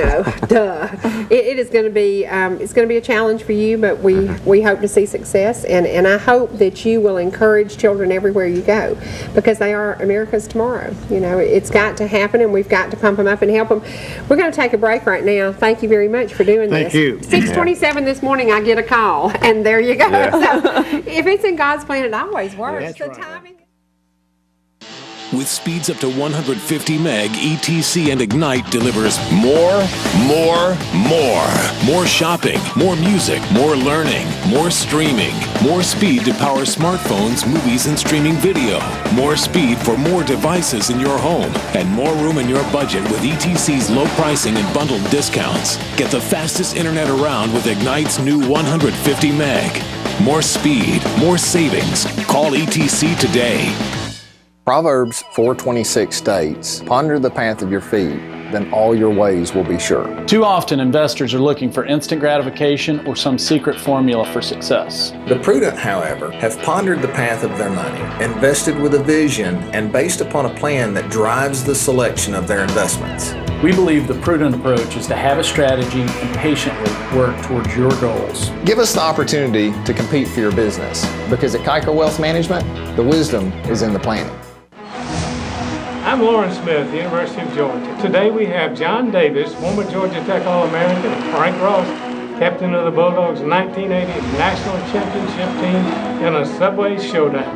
It is going to be it's going to be a challenge for you, but we hope to see success, and I hope that you will encourage children everywhere you go, because they are America's tomorrow. It's got to happen, and we've got to pump them up and help them. We're going to take a break right now. Thank you very much for doing this.
Thank you.
6:27 this morning, I get a call, and there you go. So if it's in God's plan, it always works.
That's
the timing.
With speeds up to 150 meg, ETC and Ignite delivers more shopping, more music, more learning, more streaming, more speed to power smartphones, movies, and streaming video, more speed for more devices in your home, and more room in your budget with ETC's low pricing and bundled discounts. Get the fastest internet around with Ignite's new 150 meg. More speed, more savings. Call ETC today.
Proverbs 4:26 states, "Ponder the path of your feet, then all your ways will be sure."
Too often, investors are looking for instant gratification or some secret formula for success.
The prudent, however, have pondered the path of their money, invested with a vision, and based upon a plan that drives the selection of their investments.
We believe the prudent approach is to have a strategy and patiently work towards your goals.
Give us the opportunity to compete for your business, because at Kuiper Wealth Management, the wisdom is in the planning.
I'm Lawrence Smith, University of Georgia. Today we have John Davis, former Georgia Tech All-American, and Frank Ross, captain of the Bulldogs' 1980 National Championship team in a Subway showdown.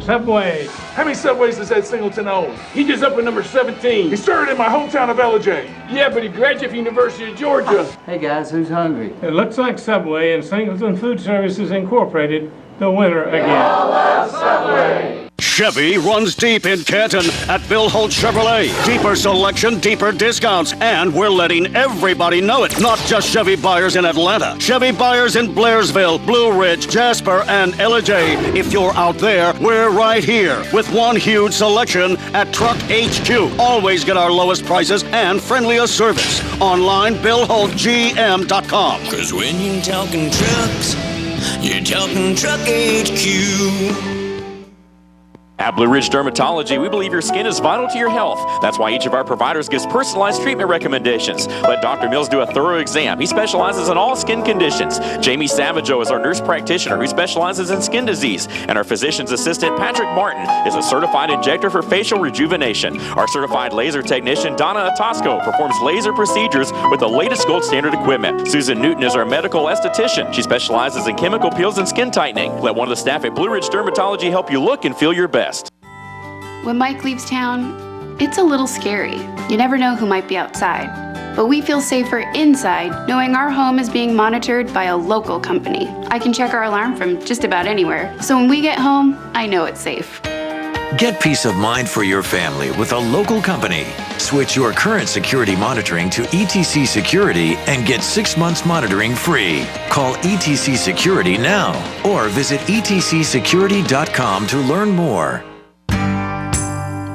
Subway.
How many Subways does that Singleton own? He just up at number 17. He started in my hometown of LJ. Yeah, but he graduated from University of Georgia.
Hey guys, who's hungry? It looks like Subway and Singleton Food Services Incorporated, the winner again. All love Subway.
Chevy runs deep in Canton at Bill Holt Chevrolet. Deeper selection, deeper discounts, and we're letting everybody know it. Not just Chevy buyers in Atlanta. Chevy buyers in Blairsville, Blue Ridge, Jasper, and Ellijay. If you're out there, we're right here with one huge selection at Truck HQ. Always get our lowest prices and friendliest service. Online, BillHoltGM.com.
'Cause when you're talking trucks,
You're talking Truck HQ.
At Blue Ridge Dermatology, we believe your skin is vital to your health. That's why each of our providers gives personalized treatment recommendations. Let Dr. Mills do a thorough exam. He specializes in all skin conditions. Jamie Savageau is our nurse practitioner who specializes in skin disease. And our physician's assistant, Patrick Martin, is a certified injector for facial rejuvenation. Our certified laser technician, Donna Atosco, performs laser procedures with the latest gold standard equipment. Susan Newton is our medical esthetician. She specializes in chemical peels and skin tightening. Let one of the staff at Blue Ridge Dermatology help you look and feel your best.
When Mike leaves town, it's a little scary. You never know who might be outside. But we feel safer inside knowing our home is being monitored by a local company. I can check our alarm from just about anywhere. So when we get home, I know it's safe.
Get peace of mind for your family with a local company. Switch your current security monitoring to ETC Security and get 6 months monitoring free. Call ETC Security now or visit etcsecurity.com to learn more.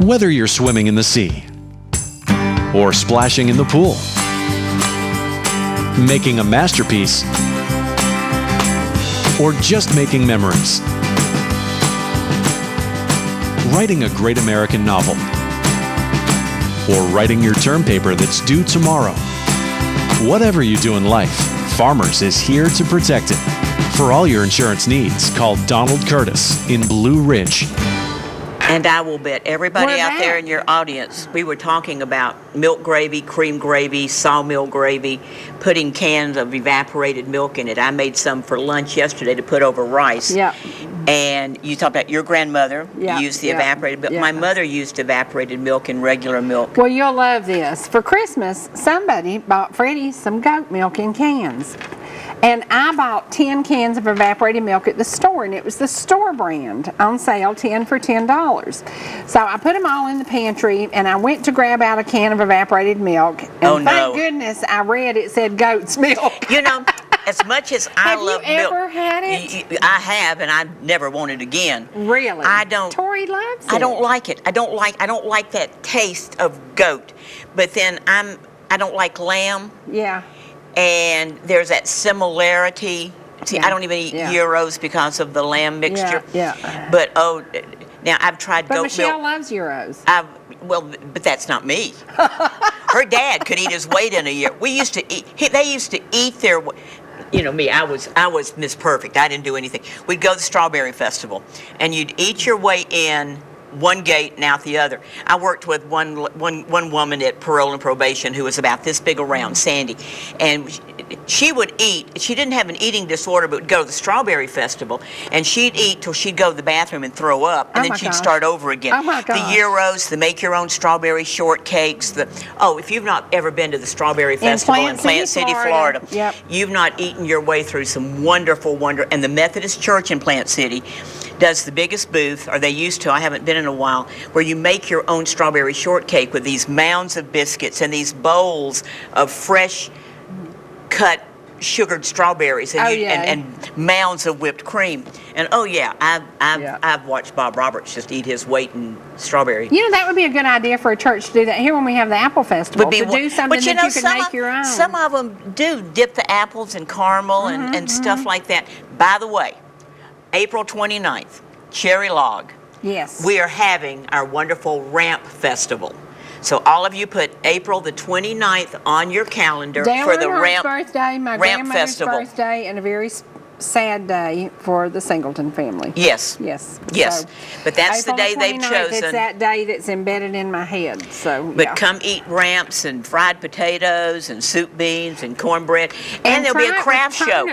Whether you're swimming in the sea or splashing in the pool, making a masterpiece, or just making memories, writing a great American novel, or writing your term paper that's due tomorrow. Whatever you do in life, Farmers is here to protect it. For all your insurance needs, call Donald Curtis in Blue Ridge.
And I will bet everybody out there in your audience, we were talking about milk gravy, cream gravy, sawmill gravy, putting cans of evaporated milk in it. I made some for lunch yesterday to put over rice.
Yeah.
And you talked about your grandmother used the evaporated milk. My mother used evaporated milk and regular milk.
Well, you'll love this. For Christmas, somebody bought Freddie some goat milk in cans. And I bought 10 cans of evaporated milk at the store, and it was the store brand on sale, 10 for $10. So I put them all in the pantry, and I went to grab out a can of evaporated milk. And thank goodness I read it said goat's milk.
You know, as much as I love milk.
Have you ever had it?
I have, and I never want it again.
Really?
I don't.
Tori loves it.
I don't like it. I don't like that taste of goat. But then I don't like lamb.
Yeah.
And there's that similarity. See, I don't even eat gyros because of the lamb mixture.
Yeah.
But now I've tried goat milk.
But Michelle loves gyros.
But that's not me. Her dad could eat his weight in a year. We used to eat. They used to eat their. You know me. I was Miss Perfect. I didn't do anything. We'd go to the Strawberry Festival, and you'd eat your way in one gate and out the other. I worked with one woman at parole and probation who was about this big around, Sandy, and she would eat. She didn't have an eating disorder, but would go to the Strawberry Festival, and she'd eat till she'd go to the bathroom and throw up, and then she'd start over again.
Oh my gosh.
The gyros, the make your own strawberry shortcakes. If you've not ever been to the Strawberry Festival in Plant City, Florida, you've not eaten your way through some wonderful. And the Methodist Church in Plant City does the biggest booth, or they used to, I haven't been in a while, where you make your own strawberry shortcake with these mounds of biscuits and these bowls of fresh cut sugared strawberries and mounds of whipped cream. And I've watched Bob Roberts just eat his weight in strawberry.
You know, that would be a good idea for a church to do that here when we have the Apple Festival, to do something that you can make your own.
Some of them do dip the apples in caramel and stuff like that. By the way, April 29th, Cherry Log.
Yes.
We are having our wonderful Ramp Festival. So all of you put April the 29th on your calendar for the Ramp
birthday, my
Ramp
grandmother's
Festival.
birthday, and a very sad day for the Singleton family.
Yes.
So,
but that's the day they've
29th,
chosen.
It's that day that's embedded in my head. So,
But come eat ramps and fried potatoes and soup beans and cornbread, and there'll be a craft show.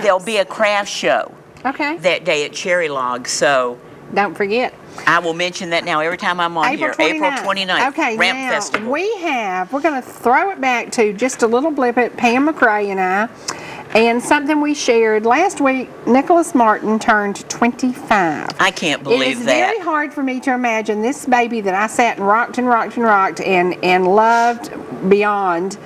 There'll be a craft show.
Okay.
That day at Cherry Log. So
don't forget.
I will mention that now every time I'm on here. April 29th.
Okay,
Ramp
now
Festival.
we're going to throw it back to just a little blip at Pam McRae and I, and something we shared last week. Nicholas Martin turned 25.
I can't believe that.
It is very hard for me to imagine this baby that I sat and rocked and loved beyond.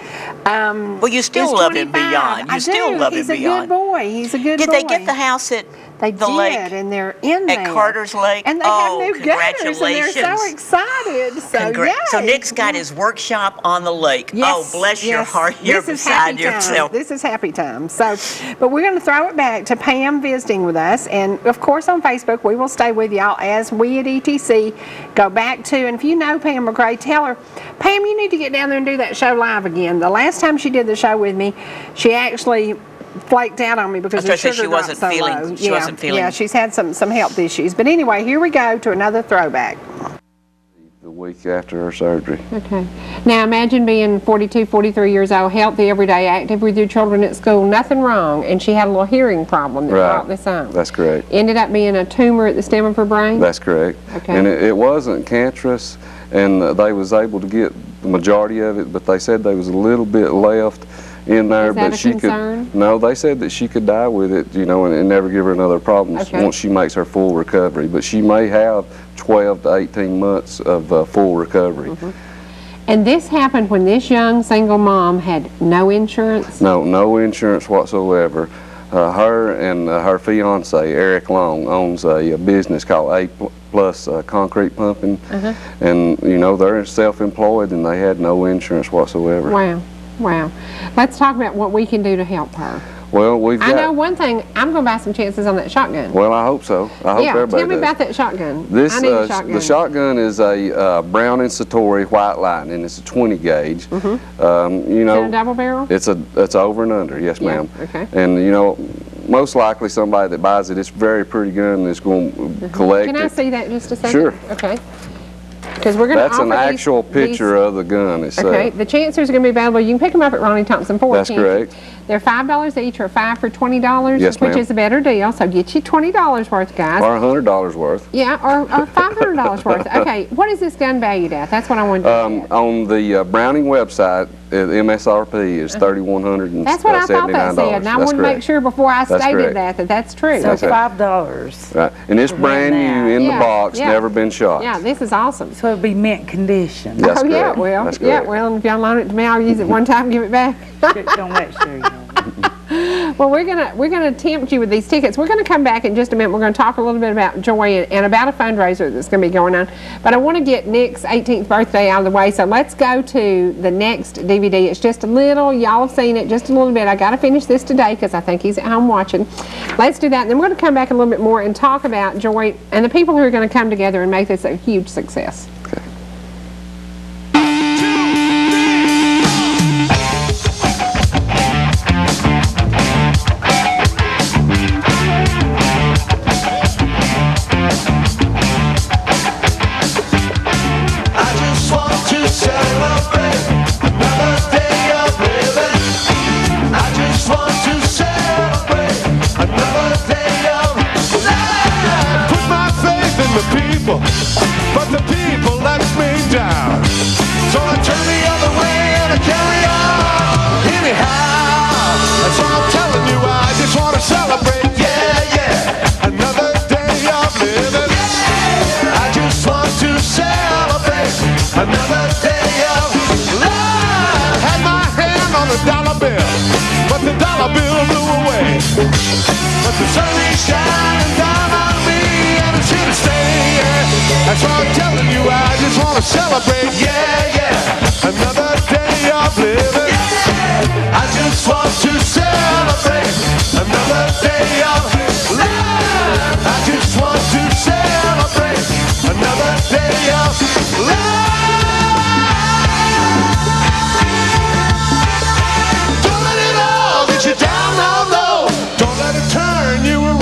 Well, you still love him beyond. You still love him beyond.
He's a good boy. He's a good boy.
Did they get the house at
They
the
did,
lake?
and they're in there.
At Carter's Lake?
And they have new gutters, and they're so
congratulations.
excited. So, yay.
So Nick's got his workshop on the lake.
Yes,
Oh, bless your
yes.
heart. You're
This is
beside
happy time.
yourself.
This is happy time. So, but we're going to throw it back to Pam visiting with us. And, of course, on Facebook, we will stay with y'all as we at ETC go back to, and if you know Pam McRae, tell her, Pam, you need to get down there and do that show live again. The last time she did the show with me, she actually flaked out on me because her sugar dropped so low.
She wasn't feeling.
Yeah, she's had some health issues. But anyway, here we go to another throwback.
The week after her surgery.
Okay. Now imagine being 42, 43 years old, healthy, everyday, active with your children at school, nothing wrong, and she had a little hearing problem that brought this on.
That's correct.
Ended up being a tumor at the stem of her brain?
That's correct.
Okay.
And it wasn't cancerous, and they was able to get the majority of it, but they said there was a little bit left in there.
Is that
but
a
she
concern?
could. No, they said that she could die with it, you know, and never give her another problems once she makes her full recovery. But she may have 12 to 18 months of full recovery.
And this happened when this young single mom had no insurance?
No insurance whatsoever. Her and her fiance, Eric Long, owns a business called A+ Concrete Pumping. And, you know, they're self-employed and they had no insurance whatsoever.
Wow. Wow. Let's talk about what we can do to help her.
Well, we've got...
I know one thing, I'm going to buy some chances on that shotgun.
Well, I hope so. I hope everybody
tell me
does.
about that shotgun.
This,
I need a shotgun.
The shotgun is a Brown and Satori White Lightning. It's a 20 gauge. You know,
Is it a double barrel?
It's over and under, yes, ma'am.
Okay.
And you know, most likely somebody that buys it, it's a very pretty gun that's going to collect
Can I
it.
see that just a second?
Sure.
Okay. Because we're going to
That's an actual picture of the gun itself.
Okay, the chancers are going to be available. You can pick them up at Ronnie Thompson Ford.
That's correct.
They're $5 each, or 5 for $20,
Yes,
which
ma'am.
is a better deal. So get you $20 worth, guys.
Or $100 worth.
Yeah, or $500 worth. Okay, what is this gun valued at? That's what I wanted to know.
On the Browning website, the MSRP is $3,179.
That's what I thought that said, and I wanted to make sure before I stated that's true.
So
Okay.
$5.
Right. And it's brand new in the box, never been shot.
Yeah, this is awesome.
So it'd be mint condition.
That's
oh, yeah,
correct.
well,
That's
yeah,
correct.
well, and if y'all loan it to me, I'll use it one time and give it back.
Don't make sure you know.
Well, we're gonna tempt you with these tickets. We're gonna come back in just a minute. We're gonna talk a little bit about Joy and about a fundraiser that's gonna be going on. But I want to get Nick's 18th birthday out of the way. So let's go to the next DVD. It's just a little. Y'all have seen it just a little bit. I got to finish this today because I think he's at home watching. Let's do that, and then we're gonna come back a little bit more and talk about Joy and the people who are gonna come together and make this a huge success.
But the people let me down. So I turn the other way and I carry on. Anyhow, that's what I'm telling you. I just want to celebrate. Yeah, yeah. Another day of living. I just want to celebrate. Another day of life. Had my hand on the dollar bill, but the dollar bill blew away. But the sun is shining down on me, and it's here to stay. That's what I'm telling you, I just want to celebrate, yeah, yeah. Another day of living. I just want to celebrate. Another day of life. I just want to celebrate. Another day of life. Don't let it all get you down, no, no. Don't let it turn you around.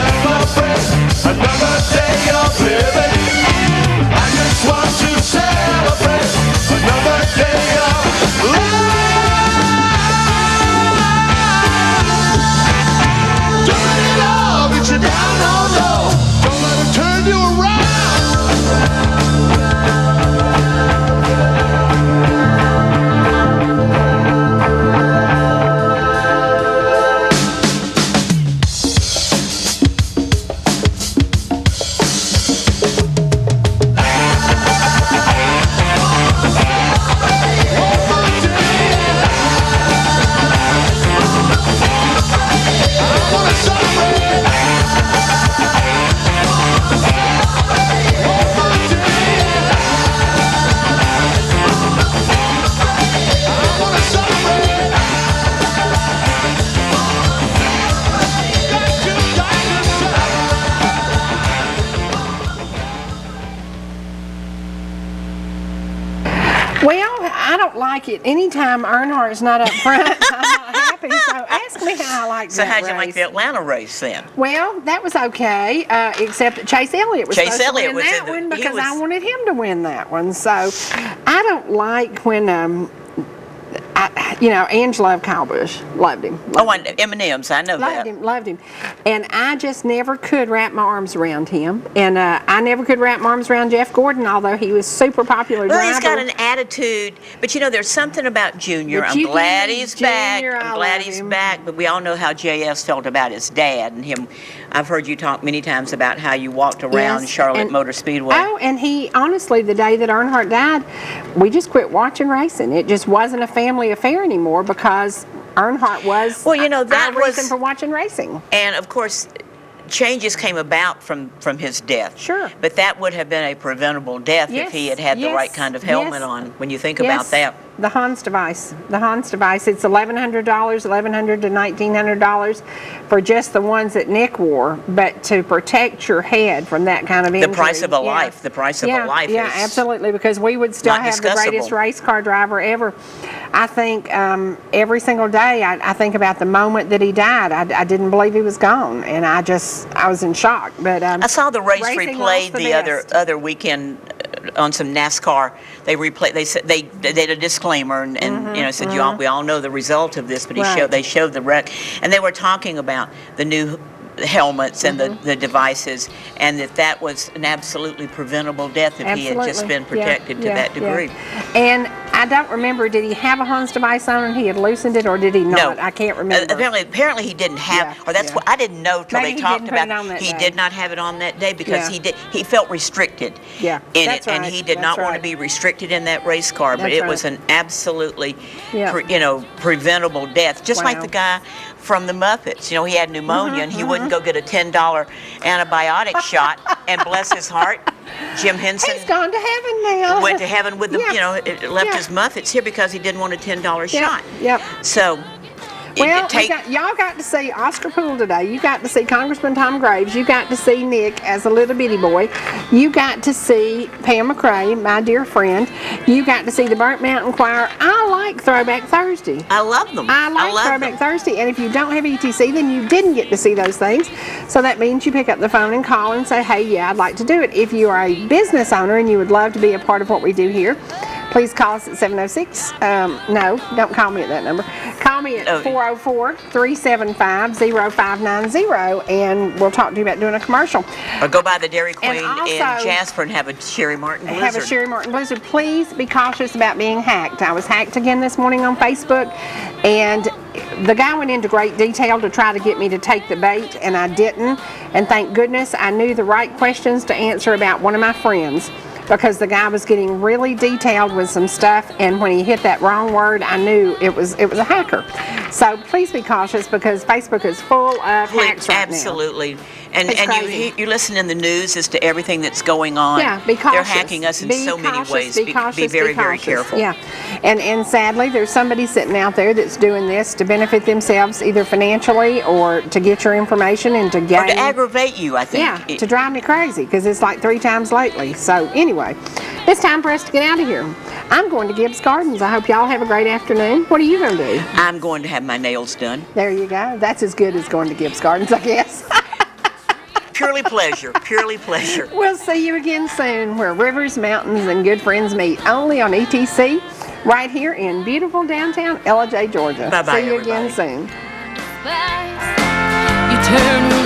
celebrate another day of living. I just want to celebrate another day of living. Don't let it all get you down, no, no. Don't let it turn you around.
Well, I don't like it. Anytime Earnhardt's not up front, I'm not happy. So ask me how I like
So
that
how'd you
race.
like the Atlanta race then?
Well, that was okay, except that Chase Elliott was
Chase
supposed
Elliott
to
was
win
in
that
the-
one
he
because
was-
I wanted him to win that one. So I don't like when, Angela of Kyle-Busch, loved him.
Oh, and M&M's, I know that.
Loved him. And I just never could wrap my arms around him. And I never could wrap my arms around Jeff Gordon, although he was super popular
Well,
driver.
he's got an attitude, but there's something about Junior.
But
I'm
you
glad
can-
he's back.
Junior,
I'm
I
glad
love
he's
him.
back, but we all know how JS felt about his dad and him. I've heard you talk many times about how you walked around
Yes,
Charlotte
and-
Motor Speedway.
Oh, and he, honestly, the day that Earnhardt died, we just quit watching racing. It just wasn't a family affair anymore because Earnhardt was
that
our reason
was
for watching racing.
And of course, changes came about from his death.
Sure.
But that would have been a preventable death if he had had the right kind of helmet on, when you think about that.
The Hans device. The Hans device. It's $1,100, $1,100 to $1,900 for just the ones that Nick wore, but to protect your head from that kind of injury.
The price of a life. The price of a life
Yeah,
is
absolutely, because we would still
not
have the greatest
discussable.
race car driver ever. I think every single day I think about the moment that he died. I didn't believe he was gone, and I was in shock. But
I saw the race
racing
replayed
lost
the
best.
other weekend on some NASCAR. They replayed. They said they did a disclaimer and said we all know the result of this, but they showed the wreck, and they were talking about the new helmets and the devices, and that was an absolutely preventable death if he had just been protected to that degree.
And I don't remember, did he have a Hans device on and he had loosened it, or did he not?
No.
I can't remember.
Apparently he didn't have, or that's what I didn't know till
Maybe
they
he
talked
didn't put it
about.
on that
He
day.
did not have it on that day because he felt restricted in
that's
it, and
right.
he did
That's
not want
right.
to be restricted in that race car. But
That's
it was
right.
an absolutely, preventable death, just like
Wow.
the guy from the Muppets. He had pneumonia and he wouldn't go get a $10 antibiotic shot, and bless his heart, Jim Henson
He's gone to heaven now.
went to heaven with the, left
Yeah.
his Muppets here because he didn't want a $10 shot.
Yep.
So.
Well, y'all got to see Oscar Poole today. You got to see Congressman Tom Graves. You got to see Nick as a little bitty boy. You got to see Pam McRae, my dear friend. You got to see the Burnt Mountain Choir. I like Throwback Thursday.
I love them.
I like Throwback Thursday. And if you don't have ETC, then you didn't get to see those things. So that means you pick up the phone and call and say, hey, yeah, I'd like to do it. If you are a business owner and you would love to be a part of what we do here, please call us at 706. No, don't call me at that number. Call me at 404-375-0590, and we'll talk to you about doing a commercial.
Or go by the Dairy Queen in
also-
Jasper and have a Cherie Martin Blizzard.
Have a Cherie Martin Blizzard. Please be cautious about being hacked. I was hacked again this morning on Facebook, and the guy went into great detail to try to get me to take the bait, and I didn't. And thank goodness I knew the right questions to answer about one of my friends, because the guy was getting really detailed with some stuff, and when he hit that wrong word, I knew it was a hacker. So please be cautious, because Facebook is full of hacks right now.
Absolutely. And
It's crazy.
you listen in the news as to everything that's going on.
Yeah, be cautious.
They're hacking us in so many ways.
Be cautious,
be very, very
cautious.
careful.
Yeah, and sadly, there's somebody sitting out there that's doing this to benefit themselves, either financially or to get your information and to gain.
Or to aggravate you, I think.
Yeah, to drive me crazy, because it's like 3 times lately. So anyway, it's time for us to get out of here. I'm going to Gibbs Gardens. I hope y'all have a great afternoon. What are you going to do?
I'm going to have my nails done.
There you go. That's as good as going to Gibbs Gardens, I guess.
purely pleasure. Purely pleasure.
We'll see you again soon, where rivers, mountains, and good friends meet. Only on ETC, right here in beautiful downtown Ellijay, Georgia.
Bye-bye,
See you
everybody.
again soon.
You turn